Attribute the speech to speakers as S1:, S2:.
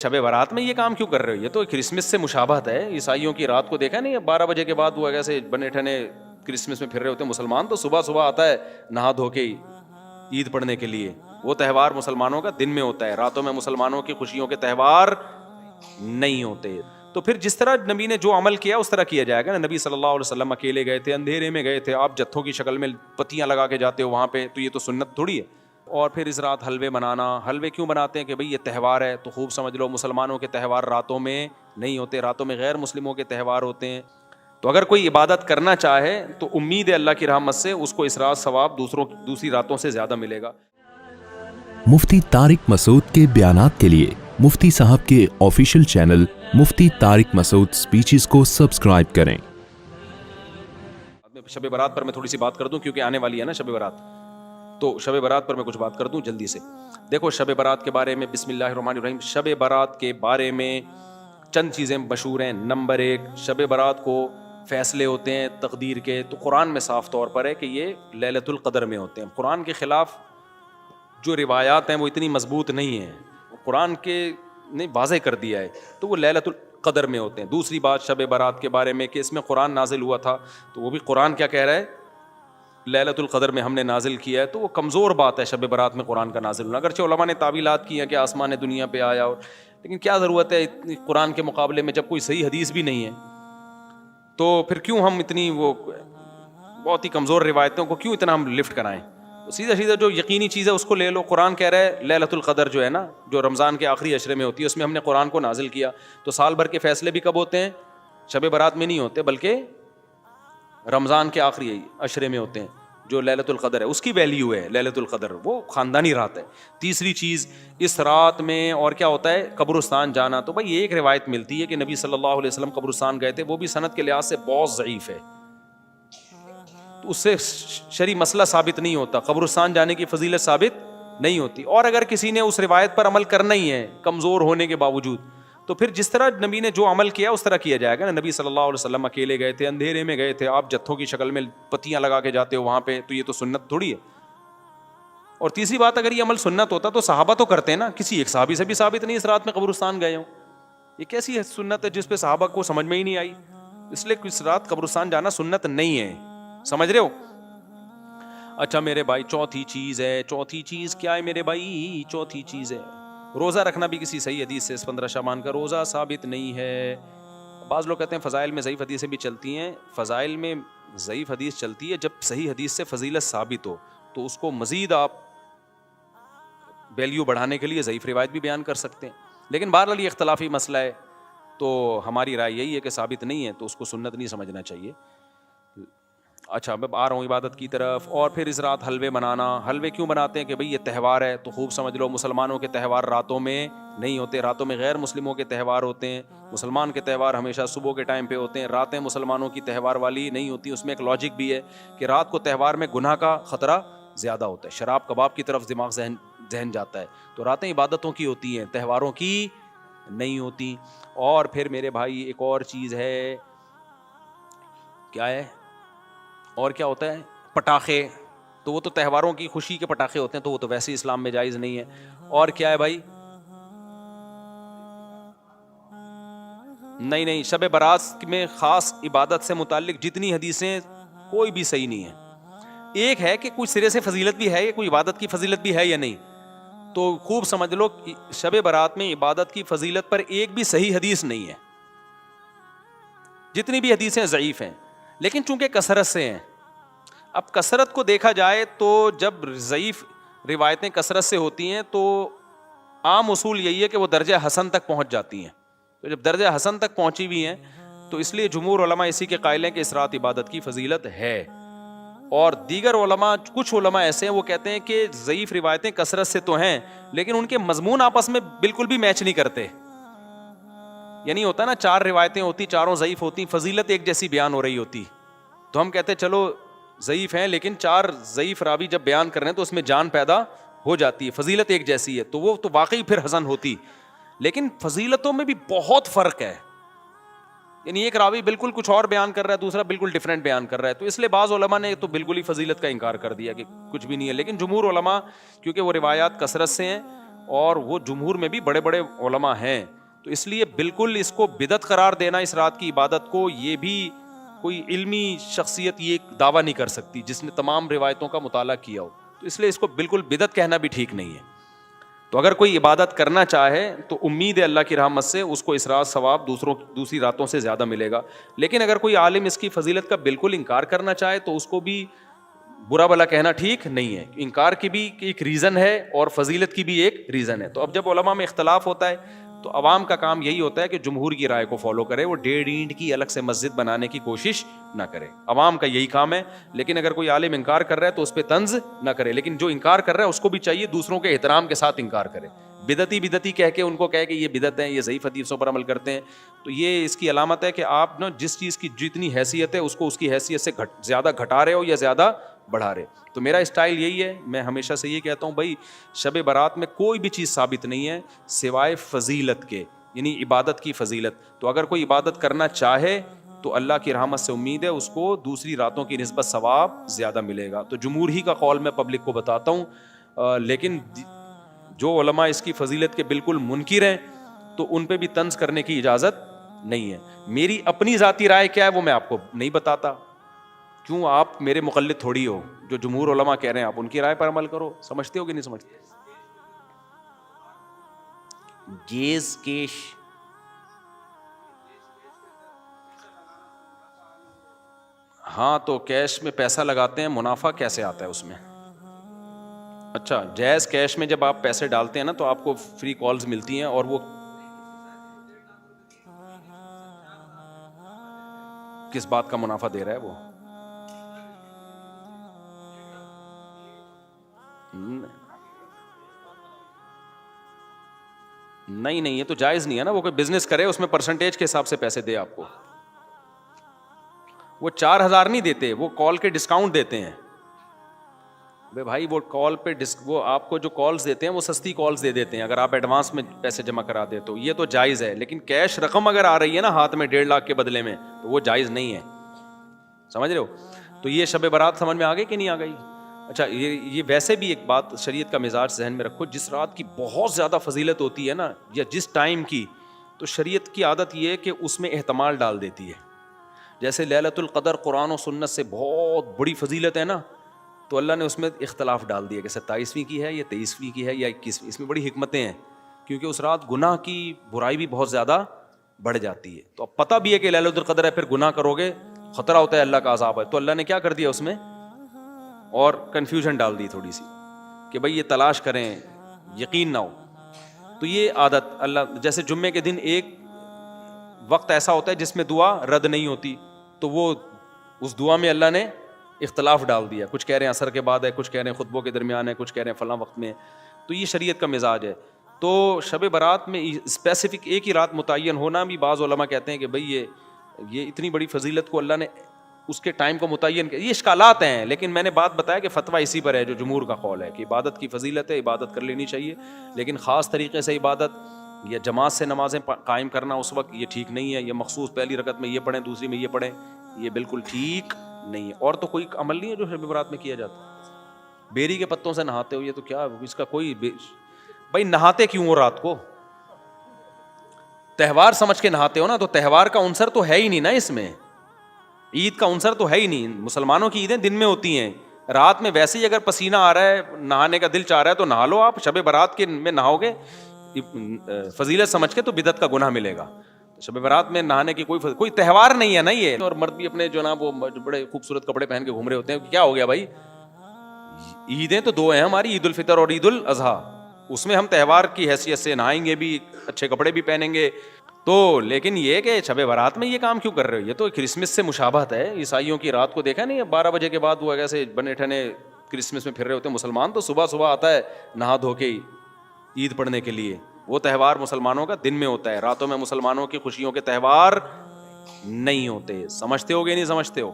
S1: شب برات میں یہ کام کیوں کر رہے ہو؟ یہ تو کرسمس سے مشابہت ہے. عیسائیوں کی رات کو دیکھا نہیں, 12 بجے کے بعد وہ کیسے بنے ٹھنے کرسمس میں پھر رہے ہوتے ہیں. مسلمان تو صبح صبح آتا ہے نہا دھو کے عید پڑھنے کے لیے. وہ تہوار مسلمانوں کا دن میں ہوتا ہے, راتوں میں مسلمانوں کی خوشیوں کے تہوار نہیں ہوتے. تو پھر جس طرح نبی نے جو عمل کیا اس طرح کیا جائے گا نا. نبی صلی اللہ علیہ وسلم اکیلے گئے تھے, اندھیرے میں گئے تھے, آپ جتھوں کی شکل میں پتیاں لگا کے جاتے ہو وہاں پہ, تو یہ تو سنت تھوڑی ہے. اور پھر اس رات حلوے بنانا. حلوے کیوں بناتے ہیں؟ کہ بھئی یہ تہوار ہے. تو خوب سمجھ لو مسلمانوں کے تہوار راتوں میں نہیں ہوتے, راتوں میں غیر مسلموں کے تہوار ہوتے ہیں. تو اگر کوئی عبادت کرنا چاہے تو امید ہے اللہ کی رحمت سے اس کو اس رات ثواب دوسری راتوں سے زیادہ ملے گا.
S2: مفتی طارق مسعود کے بیانات کے لیے مفتی صاحب کے آفیشیل چینل مفتی طارق مسعود سپیچز کو سبسکرائب کریں.
S1: شب برات پر میں تھوڑی سی بات کر دوں کیونکہ آنے والی ہے نا شب برات. تو شب برات پر میں کچھ بات کر دوں جلدی سے. دیکھو شب برات کے بارے میں بسم اللہ الرحمن الرحیم. شب برات کے بارے میں چند چیزیں مشہور ہیں. نمبر 1, شب برات کو فیصلے ہوتے ہیں تقدیر کے, تو قرآن میں صاف طور پر ہے کہ یہ لیلۃ القدر میں ہوتے ہیں. قرآن کے خلاف جو روایات ہیں وہ اتنی مضبوط نہیں ہیں, قرآن کے نے واضح کر دیا ہے, تو وہ لیلۃ القدر میں ہوتے ہیں. دوسری بات شب برات کے بارے میں کہ اس میں قرآن نازل ہوا تھا, تو وہ بھی قرآن کیا کہہ رہا ہے, لیلۃ القدر میں ہم نے نازل کیا ہے. تو وہ کمزور بات ہے شب برات میں قرآن کا نازل ہونا. اگرچہ علماء نے تعویلات کی ہیں کہ آسمان دنیا پہ آیا, اور لیکن کیا ضرورت ہے قرآن کے مقابلے میں جب کوئی صحیح حدیث بھی نہیں ہے, تو پھر کیوں ہم اتنی وہ بہت ہی کمزور روایتوں کو کیوں اتنا ہم لفٹ کرائیں. سیدھا جو یقینی چیز ہے اس کو لے لو. قرآن کہہ رہا ہے لیلۃ القدر جو ہے نا, جو رمضان کے آخری عشرے میں ہوتی ہے, اس میں ہم نے قرآن کو نازل کیا. تو سال بھر کے فیصلے بھی کب ہوتے ہیں؟ شب برات میں نہیں ہوتے, بلکہ رمضان کے آخری عشرے میں ہوتے ہیں. جو لیلۃ القدر ہے اس کی ویلیو ہے لیلۃ القدر, وہ خاندانی رات ہے. تیسری چیز, اس رات میں اور کیا ہوتا ہے, قبرستان جانا. تو بھائی ایک روایت ملتی ہے کہ نبی صلی اللہ علیہ وسلم قبرستان گئے تھے, وہ بھی سند کے لحاظ سے بہت ضعیف ہے, تو اس سے شرعی مسئلہ ثابت نہیں ہوتا, قبرستان جانے کی فضیلت ثابت نہیں ہوتی. اور اگر کسی نے اس روایت پر عمل کرنا ہی ہے کمزور ہونے کے باوجود, تو پھر جس طرح نبی نے جو عمل کیا اس طرح کیا جائے گا نا. نبی صلی اللہ علیہ وسلم اکیلے گئے تھے, اندھیرے میں گئے تھے, آپ جتھوں کی شکل میں پتیاں لگا کے جاتے ہو وہاں پہ, تو یہ تو سنت تھوڑی ہے. اور تیسری بات, اگر یہ عمل سنت ہوتا تو صحابہ تو کرتے ہیں نا, کسی ایک صحابی سے بھی ثابت نہیں اس رات میں قبرستان گئے ہوں. یہ کیسی سنت ہے جس پہ صحابہ کو سمجھ میں ہی نہیں آئی؟ اس لیے اس رات قبرستان جانا سنت نہیں ہے, سمجھ رہے ہو. اچھا میرے بھائی, چوتھی چیز ہے. چوتھی چیز کیا ہے میرے بھائی؟ چوتھی چیز ہے روزہ رکھنا. بھی کسی صحیح حدیث سے اس 15 شعبان کا روزہ ثابت نہیں ہے. بعض لوگ کہتے ہیں فضائل میں ضعیف حدیثیں بھی چلتی ہیں. فضائل میں ضعیف حدیث چلتی ہے جب صحیح حدیث سے فضیلت ثابت ہو, تو اس کو مزید آپ ویلیو بڑھانے کے لیے ضعیف روایت بھی بیان کر سکتے ہیں. لیکن بہرحال یہ اختلافی مسئلہ ہے, تو ہماری رائے یہی ہے کہ ثابت نہیں ہے تو اس کو سنت نہیں سمجھنا چاہیے. اچھا اب آ رہا ہوں عبادت کی طرف. اور پھر اس رات حلوے بنانا. حلوے کیوں بناتے ہیں؟ کہ بھئی یہ تہوار ہے. تو خوب سمجھ لو مسلمانوں کے تہوار راتوں میں نہیں ہوتے, راتوں میں غیر مسلموں کے تہوار ہوتے ہیں. مسلمان کے تہوار ہمیشہ صبح کے ٹائم پہ ہوتے ہیں, راتیں مسلمانوں کی تہوار والی نہیں ہوتی. اس میں ایک لاجک بھی ہے کہ رات کو تہوار میں گناہ کا خطرہ زیادہ ہوتا ہے, شراب کباب کی طرف دماغ ذہن جاتا ہے. تو راتیں عبادتوں کی ہوتی ہیں, تہواروں کی نہیں ہوتی. اور پھر میرے بھائی ایک اور چیز ہے, کیا ہے اور کیا ہوتا ہے؟ پٹاخے. تو وہ تو تہواروں کی خوشی کے پٹاخے ہوتے ہیں, تو وہ تو ویسے اسلام میں جائز نہیں ہے. اور کیا ہے بھائی؟ نہیں, شب برات میں خاص عبادت سے متعلق جتنی حدیثیں کوئی بھی صحیح نہیں ہے. ایک ہے کہ کوئی سرے سے فضیلت بھی ہے, یا کوئی عبادت کی فضیلت بھی ہے یا نہیں. تو خوب سمجھ لو شب برات میں عبادت کی فضیلت پر ایک بھی صحیح حدیث نہیں ہے. جتنی بھی حدیثیں ضعیف ہیں, لیکن چونکہ کثرت سے ہیں. اب کثرت کو دیکھا جائے تو جب ضعیف روایتیں کثرت سے ہوتی ہیں تو عام اصول یہی ہے کہ وہ درجہ حسن تک پہنچ جاتی ہیں. تو جب درجہ حسن تک پہنچی ہوئی ہیں تو اس لیے جمہور علماء اسی کے قائل ہیں کہ اس رات عبادت کی فضیلت ہے. اور دیگر علماء, کچھ علماء ایسے ہیں وہ کہتے ہیں کہ ضعیف روایتیں کثرت سے تو ہیں, لیکن ان کے مضمون آپس میں بالکل بھی میچ نہیں کرتے. یعنی ہوتا نا 4 روایتیں ہوتی, چاروں ضعیف ہوتی, فضیلت ایک جیسی بیان ہو رہی ہوتی, تو ہم کہتے چلو ضعیف ہیں, لیکن 4 ضعیف راوی جب بیان کر رہے ہیں تو اس میں جان پیدا ہو جاتی ہے, فضیلت ایک جیسی ہے, تو وہ تو واقعی پھر حسن ہوتی. لیکن فضیلتوں میں بھی بہت فرق ہے. یعنی ایک راوی بالکل کچھ اور بیان کر رہا ہے, دوسرا بالکل ڈیفرنٹ بیان کر رہا ہے. تو اس لیے بعض علماء نے تو بالکل ہی فضیلت کا انکار کر دیا کہ کچھ بھی نہیں ہے. لیکن جمہور علماء کیونکہ وہ روایات کثرت سے ہیں اور وہ جمہور میں بھی بڑے بڑے علماء ہیں. تو اس لیے بالکل اس کو بدعت قرار دینا اس رات کی عبادت کو, یہ بھی کوئی علمی شخصیت یہ دعویٰ نہیں کر سکتی جس نے تمام روایتوں کا مطالعہ کیا ہو. تو اس لیے اس کو بالکل بدعت کہنا بھی ٹھیک نہیں ہے. تو اگر کوئی عبادت کرنا چاہے تو امید ہے اللہ کی رحمت سے اس کو اس رات ثواب دوسری راتوں سے زیادہ ملے گا. لیکن اگر کوئی عالم اس کی فضیلت کا بالکل انکار کرنا چاہے تو اس کو بھی برا بھلا کہنا ٹھیک نہیں ہے. انکار کی بھی ایک ریزن ہے اور فضیلت کی بھی ایک ریزن ہے. تو اب جب علماء میں اختلاف ہوتا ہے تو عوام کا کام یہی ہوتا ہے کہ جمہور کی رائے کو فالو کرے, وہ 1.5 اینٹ کی الگ سے مسجد بنانے کی کوشش نہ کرے. عوام کا یہی کام ہے. لیکن اگر کوئی عالم انکار کر رہا ہے تو اس پہ طنز نہ کرے, لیکن جو انکار کر رہا ہے اس کو بھی چاہیے دوسروں کے احترام کے ساتھ انکار کرے. بدعتی کہہ کے ان کو کہے کہ یہ بدعت ہیں, یہ ضعیف حدیثوں پر عمل کرتے ہیں, تو یہ اس کی علامت ہے کہ آپ نا جس چیز کی جتنی حیثیت ہے اس کو اس کی حیثیت سے زیادہ گھٹا رہے ہو یا زیادہ بڑھا رہے. تو میرا اسٹائل یہی ہے, میں ہمیشہ سے یہ کہتا ہوں بھائی شب برات میں کوئی بھی چیز ثابت نہیں ہے سوائے فضیلت کے, یعنی عبادت کی فضیلت. تو اگر کوئی عبادت کرنا چاہے تو اللہ کی رحمت سے امید ہے اس کو دوسری راتوں کی نسبت ثواب زیادہ ملے گا. تو جمہور ہی کا قول میں پبلک کو بتاتا ہوں, لیکن جو علماء اس کی فضیلت کے بالکل منکر ہیں تو ان پہ بھی طنز کرنے کی اجازت نہیں ہے. میری اپنی ذاتی رائے کیا ہے وہ میں آپ کو نہیں بتاتا, کیوں آپ میرے مقلد تھوڑی ہو. جو جمہور علماء کہہ رہے ہیں آپ ان کی رائے پر عمل کرو. سمجھتے ہو کہ نہیں سمجھتے؟ گیز کیش ہاں, تو کیش میں پیسہ لگاتے ہیں, منافع کیسے آتا ہے اس میں؟ اچھا, جائز کیش میں جب آپ پیسے ڈالتے ہیں نا تو آپ کو فری کالز ملتی ہیں, اور وہ کس بات کا منافع دے رہا ہے وہ؟ نہیں, یہ تو جائز نہیں ہے نا. وہ کوئی بزنس کرے اس میں پرسنٹیج کے حساب سے پیسے دے آپ کو. وہ 4,000 نہیں دیتے, وہ کال کے ڈسکاؤنٹ دیتے ہیں. بھائی وہ کال پہ وہ آپ کو جو کالز دیتے ہیں وہ سستی کالز دے دیتے ہیں اگر آپ ایڈوانس میں پیسے جمع کرا دیں تو. یہ تو جائز ہے, لیکن کیش رقم اگر آ رہی ہے نا ہاتھ میں 1.5 لاکھ کے بدلے میں تو وہ جائز نہیں ہے. سمجھ رہے ہو؟ تو یہ شب برات سمجھ میں آ گئی کہ نہیں آ گئی؟ اچھا, یہ ویسے بھی ایک بات شریعت کا مزاج ذہن میں رکھو, جس رات کی بہت زیادہ فضیلت ہوتی ہے نا یا جس ٹائم کی, تو شریعت کی عادت یہ ہے کہ اس میں احتمال ڈال دیتی ہے. جیسے لیلۃ القدر قرآن و سنت سے بہت بڑی فضیلت ہے نا, تو اللہ نے اس میں اختلاف ڈال دیا کہ 27ویں کی ہے یا 23ویں کی ہے یا 21ویں. اس میں بڑی حکمتیں ہیں, کیونکہ اس رات گناہ کی برائی بھی بہت زیادہ بڑھ جاتی ہے. تو اب پتہ بھی ہے کہ لیلۃ القدر ہے, پھر گناہ کرو گے خطرہ ہوتا ہے اللہ کا عذاب ہے, تو اللہ نے کیا کر دیا اس میں, اور کنفیوژن ڈال دی تھوڑی سی کہ بھئی یہ تلاش کریں, یقین نہ ہو. تو یہ عادت اللہ, جیسے جمعے کے دن ایک وقت ایسا ہوتا ہے جس میں دعا رد نہیں ہوتی, تو وہ اس دعا میں اللہ نے اختلاف ڈال دیا. کچھ کہہ رہے ہیں عصر کے بعد ہے, کچھ کہہ رہے ہیں خطبوں کے درمیان ہے, کچھ کہہ رہے ہیں فلاں وقت میں. تو یہ شریعت کا مزاج ہے. تو شب برات میں اسپیسیفک ایک ہی رات متعین ہونا بھی, بعض علماء کہتے ہیں کہ بھئی یہ اتنی بڑی فضیلت کو اللہ نے اس کے ٹائم کو متعین کیا. یہ اشکالات ہیں, لیکن میں نے بات بتایا کہ فتویٰ اسی پر ہے جو جمہور کا قول ہے کہ عبادت کی فضیلت ہے, عبادت کر لینی چاہیے, لیکن خاص طریقے سے عبادت یا جماعت سے نمازیں قائم کرنا اس وقت یہ ٹھیک نہیں ہے. یہ مخصوص پہلی رکعت میں یہ پڑھیں, دوسری میں یہ پڑھیں, یہ بالکل ٹھیک نہیں ہے. اور تو کوئی عمل نہیں ہے جو شب برات میں کیا جاتا. بیری کے پتوں سے نہاتے ہو, یہ تو کیا اس کا کوئی بھائی نہاتے کیوں ہو رات کو؟ تہوار سمجھ کے نہاتے ہو نا, تو تہوار کا عنصر تو ہے ہی نہیں نا اس میں, عید کا عنصر تو ہے ہی نہیں. مسلمانوں کی عیدیں دن میں ہوتی ہیں, رات میں ویسے ہی اگر پسینہ آ رہا ہے, نہانے کا دل چاہ رہا ہے تو نہا لو. آپ شب برات کے میں نہاؤ گے فضیلت سمجھ کے تو بدعت کا گناہ ملے گا. شب برات میں نہانے کی کوئی تہوار نہیں ہے نا یہ. اور مرد بھی اپنے جو نا وہ بڑے خوبصورت کپڑے پہن کے گھوم رہے ہوتے ہیں, کیا ہو گیا بھائی؟ عیدیں تو 2 ہیں ہماری, عید الفطر اور عید الاضحیٰ. اس میں ہم تہوار کی حیثیت سے نہائیں گے بھی, اچھے کپڑے بھی پہنیں گے. تو لیکن یہ کہ شب برات میں یہ کام کیوں کر رہے ہو؟ یہ تو کرسمس سے مشابہت ہے. عیسائیوں کی رات کو دیکھا نہیں, 12 بجے کے بعد وہ ایسے بنے ٹھنے کرسمس میں پھر رہے ہوتے ہیں. مسلمان تو صبح صبح آتا ہے نہا دھو کے عید پڑھنے کے لیے. وہ تہوار مسلمانوں کا دن میں ہوتا ہے, راتوں میں مسلمانوں کی خوشیوں کے تہوار نہیں ہوتے. سمجھتے ہو گے نہیں سمجھتے ہو؟